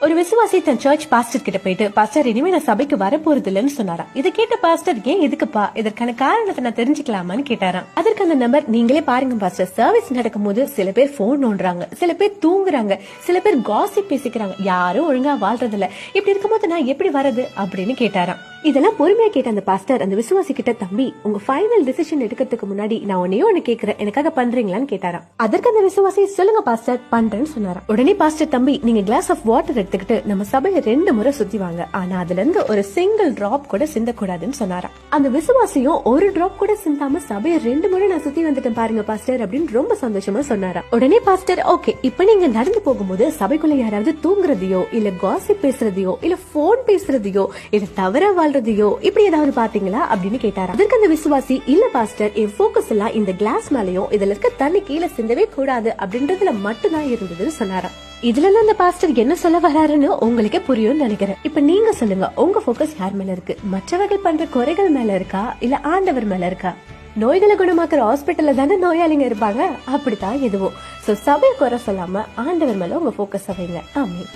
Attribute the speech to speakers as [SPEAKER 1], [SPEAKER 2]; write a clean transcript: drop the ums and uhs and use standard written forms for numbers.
[SPEAKER 1] ஒரு விசுவாசி தன் search pastor கிட்ட போயிட்டு, பாஸ்டர் இனிமே நான் சபைக்கு வரப்போறது இல்லைன்னு சொன்னாராம். இதை கேட்ட பாஸ்டர், ஏன் எதுக்குப்பா, இதற்கான காரணத்தை நான் தெரிஞ்சுக்கலாமான்னு கேட்டாராம். அதற்கு அந்த நம்பர், நீங்களே பாருங்க பாஸ்டர், சர்வீஸ் நடக்கும் போது சில பேர் போன் நோண்டுறாங்க, சில பேர் தூங்குறாங்க, சில பேர் காசிப் பேசிக்கிறாங்க, யாரும் ஒழுங்கா வாழ்றது இல்ல, இப்படி இருக்கும்போது நான் எப்படி வரது அப்படின்னு கேட்டாராம். இதெல்லாம் பொறுமையா கேட்ட அந்த பாஸ்டர் அந்த விசுவாசி கிட்ட, தம்பி உங்க ஃபைனல் டிசிஷன் எடுக்கிறதுக்கு முன்னாடி நான் ஒன்னு கேக்குறேன், எனக்காக பண்றீங்களான்னு கேட்டாராம். அதற்கு அந்த விசுவாசி, சொல்லுங்க பாஸ்டர், பண்றேன்னு சொன்னாராம். உடனே பாஸ்டர், தம்பி நீங்க கிளாஸ் ஆஃப் வாட்டர் எடுத்துக்கிட்டு நம்ம சபையை 2 முறை சுத்தி வாங்க, ஆனா அதுல இருந்து ஒரு சிங்கிள் டிராப் கூட சிந்தக்கூடாதுன்னு சொன்னாராம். அந்த விசுவாசியும் ஒரு டிராப் கூட சிந்தாம சபையை 2 முறை நான் சுத்தி வந்துட்டேன் பாருங்க பாஸ்டர் அப்படின்னு ரொம்ப சந்தோஷமா சொன்னாராம். உடனே பாஸ்டர், ஓகே, இப்ப நீங்க நடந்து போகும்போது சபைக்குள்ள யாராவது தூங்குறதையோ இல்ல காசிப் பேசுறதையோ இல்ல போன் பேசுறதையோ இல்ல தவறா வாழ்றதையோ இப்படி ஏதாவது பாத்தீங்களா அப்படின்னு கேட்டாராம். அதற்கு அந்த விசுவாசி, இல்ல பாஸ்டர், என் போக்கஸ் எல்லாம் இந்த கிளாஸ் மேலயும் இதுல இருக்க தண்ணி கீழே சிந்தவே கூடாது அப்படின்றதுல மட்டும்தான் இருந்ததுன்னு சொன்னாராம். இதுல இருந்து அந்த பாஸ்டர் என்ன சொல்ல வராருன்னு உங்களுக்கே புரியும்னு நினைக்கிறேன். இப்ப நீங்க சொல்லுங்க, உங்க போக்கஸ் யார் மேல இருக்கு? மற்றவர்கள் பண்ற குறைகள் மேல இருக்கா இல்ல ஆண்டவர் மேல இருக்கா? நோய்களை குணமாக்குற ஹாஸ்பிட்டல்ல தானே நோயாளிங்க இருப்பாங்க, அப்படித்தான் எதுவும். சோ சபை குறை சொல்லாம ஆண்டவர் மேல உங்க போக்கஸ் வைங்க. ஆமென்.